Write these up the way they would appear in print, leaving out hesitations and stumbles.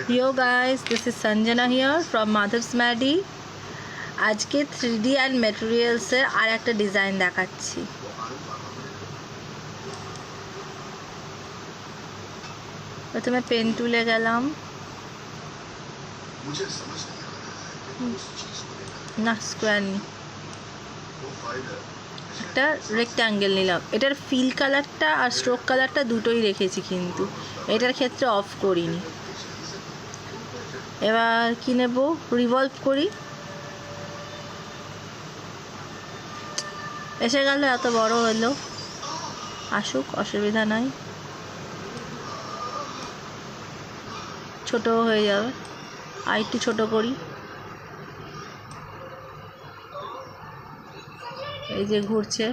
Yo guys, this is Sanjana here from Madhav's Madi. আজকে 3D and materials এর আর একটা design দেখাচ্ছি। প্রথমে পেন টুলে গেলাম, না স্কোয়ার নি, একটা রেক্ট্যাঙ্গেল নিলাম। এটার ফিল কালারটা আর স্ট্রোক কালারটা দুটোই রেখেছি, কিন্তু এটার ক্ষেত্রে অফ করিনি। এবার কি নেব, রিভলভ করি। এসে গেল, এত বড় হলো, আসুক, অসুবিধা নাই, ছোট হয়ে যাবে। আর একটু ছোট করি, এই যে ঘুরছে।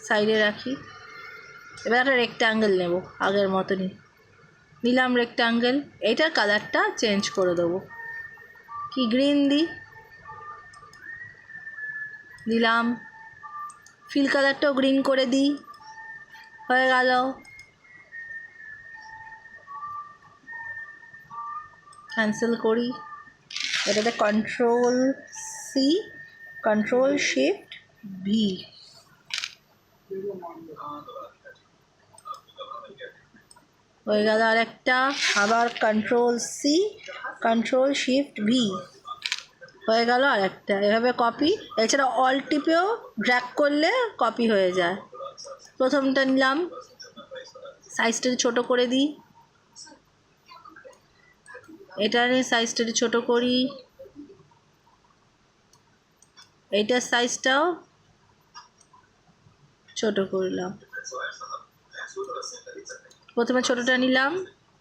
সাইডে রাখি। এবার একটা রেক্ট্যাঙ্গেল নেব, আগের মতনই নিলাম রেক্ট্যাঙ্গেল। এইটার কালারটা চেঞ্জ করে দেবো, কি গ্রিন দিলাম, ফিল কালারটাও গ্রিন করে দিই, হয়ে গেল। ক্যান্সেল করি, এটাতে control C, control shift V, হয়ে গেল। আর একটা, আবার control C, control shift V, হয়ে গেল আর একটা। এভাবে কপি, এছাড়া অল টিপেও ড্র্যাগ করলে কপি হয়ে যায়। প্রথমটা নিলাম, সাইজটা ছোট করে দিই, এটা নিয়ে সাইজটা ছোট করি, এইটার সাইজটাও ছোট করলাম। প্রথমে ছোটটা নিলাম,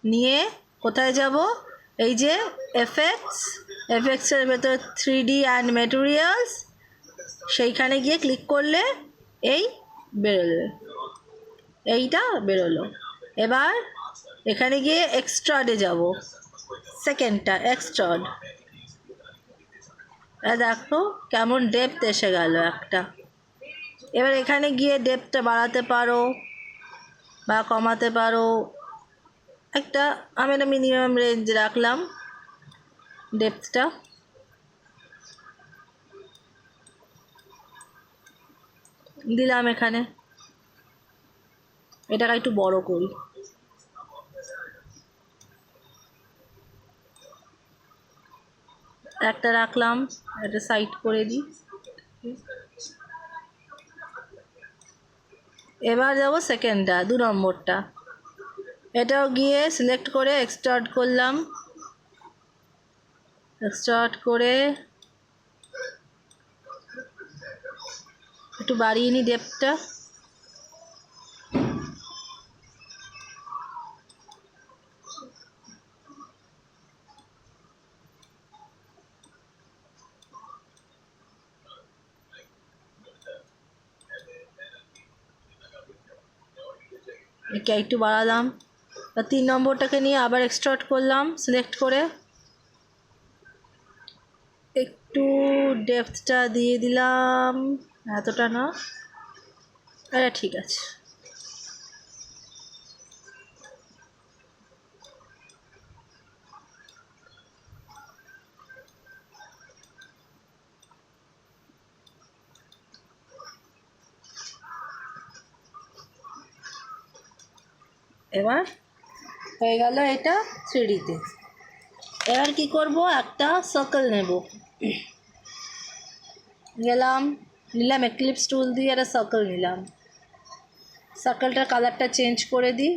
নিয়ে কোথায় যাব, এই যে এফেক্টসের ভেতর 3D অ্যান্ড ম্যাটেরিয়ালস, সেইখানে গিয়ে ক্লিক করলে এই বেরোবে, এইটা বেরোলো। এবার এখানে গিয়ে এক্সট্রাডে যাব, সেকেন্ডটা এক্সট্রাড। দেখো কেমন ডেপথ এসে গেল একটা। এবার এখানে গিয়ে ডেপথটা বাড়াতে পারো বা কমাতে পারো। একটা আমি একটা মিনিমাম রেঞ্জ রাখলাম ডেপথটা। দিলাম এখানে, এটাকে একটু বড় করি, একটা রাখলাম, এটা সাইড করে দিই। এবার যাব সেকেন্ডটা, 2 নম্বরটা, এটাও গিয়ে সিলেক্ট করে এক্সট্রাক্ট করলাম, এক্সট্রাক্ট করে একটু বাড়িয়ে নিই ডেপথটা। একে একটু বাড়ালাম। 3 নম্বরটাকে নিয়ে আবার এক্সট্রাক্ট করলাম, সিলেক্ট করে একটু ডেপথটা দিয়ে দিলাম, এতটা না, এটা ঠিক আছে। এবার হয়ে গেল এটা 3Dতে। এবার কি করব, একটা সার্কেল নেব, নিলাম এক্লিপস টুল দিয়ে একটা সার্কেল নিলাম। সার্কেলটার কালারটা চেঞ্জ করে দিই,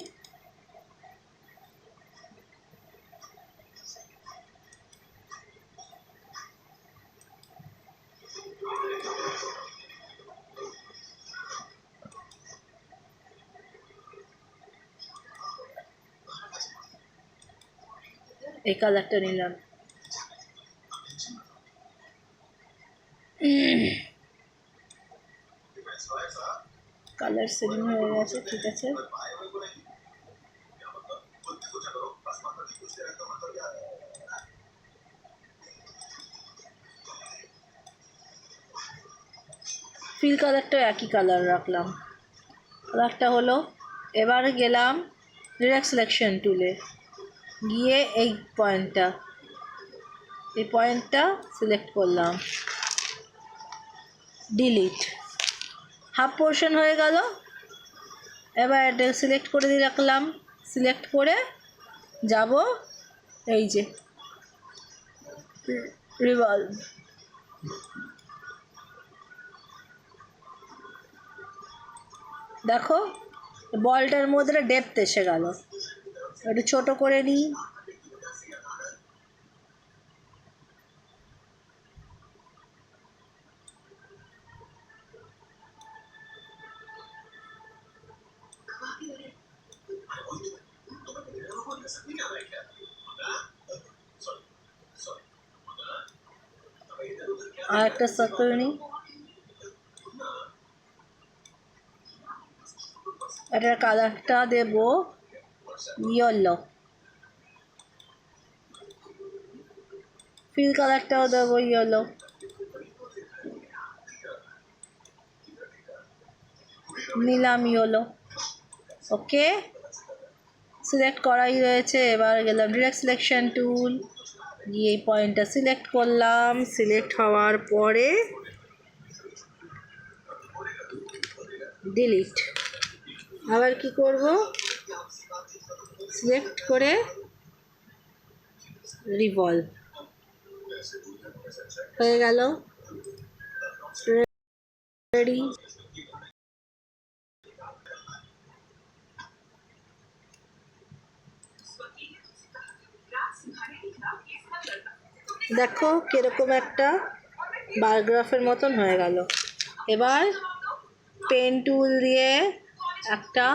এই কালারটা নিলাম। কালার সেটিং হয়ে গেছে, ঠিক আছে। ফিল কালারটা একই কালার রাখলাম, কালারটা হলো। এবার গেলাম ডিরেক্ট সিলেকশন টুলে, গিয়ে এই পয়েন্টটা সিলেক্ট করলাম, ডিলিট। হাফ পোর্শন হয়ে গেল। এবার এটা সিলেক্ট করে দিয়ে রাখলাম, সিলেক্ট করে যাব এই যে রিভলভ। দেখো বলটার মধ্যে ডেপথ এসে গেল। একটু ছোট করে নিই। আর একটা সার্কেল নিই, এটার কালারটা দেব ইয়েলো, ফিল কালারটাও দেবো ইয়েলো। নিলাম ইয়েলো, ওকে। সিলেক্ট করাই রয়েছে। এবার গেলাম ডিরেক্ট সিলেকশন টুল, গিয়ে এই পয়েন্টটা সিলেক্ট করলাম। সিলেক্ট হওয়ার পরে ডিলিট। আবার কি করব, সিলেক্ট করে রিভলভ। হয়ে গেল, রেডি। দেখো কিরকম একটা বারগ্রাফের মতন হয়ে গেল। এবার পেন টুল দিয়ে একটা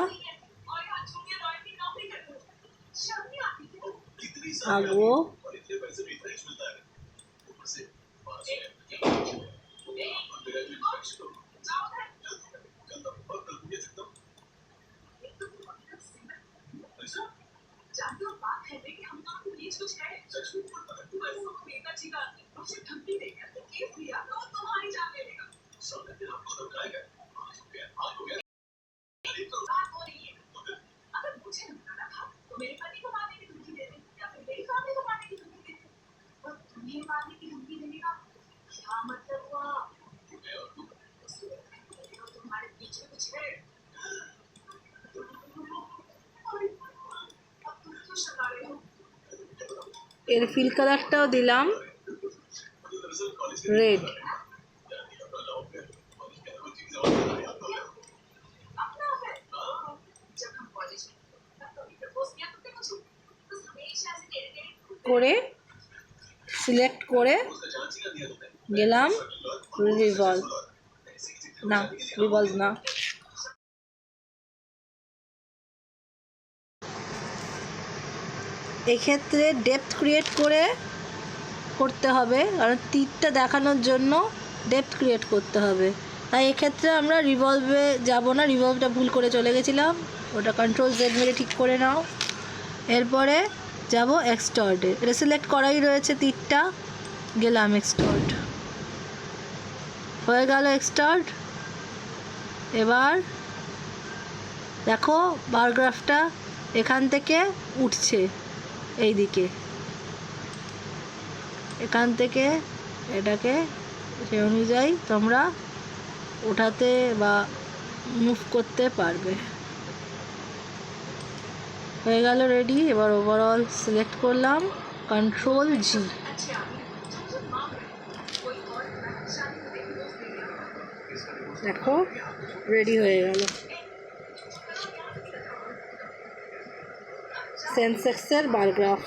আঁকবো। এর ফিল কালারটাও দিলাম রেড। করে সিলেক্ট করে গেলাম রিভলভ, না রিভলভ না, এক্ষেত্রে ডেপথ ক্রিয়েট করতে হবে, কারণ তীরটা দেখানোর জন্য ডেপথ ক্রিয়েট করতে হবে। তাই এক্ষেত্রে আমরা রিভলভে যাব না, রিভলভটা ভুল করে চলে গেছিলাম, ওটা কন্ট্রোল জেড মেরে ঠিক করে নাও। এরপরে যাব এক্সটর্ডে, এটা সিলেক্ট করাই রয়েছে তীরটা, গেলাম এক্সটর্ড, হয়ে গেল এক্সটর্ড। এবার দেখো বারগ্রাফটা এখান থেকে উঠছে এই দিকে, এখান থেকে এটাকে সেই অনুযায়ী তোমরা ওঠাতে বা মুভ করতে পারবে। হয়ে গেল রেডি। এবার ওভারঅল সিলেক্ট করলাম, কন্ট্রোল জি। দেখো রেডি হয়ে গেল সেন্সেক্সের বারগ্রাফ।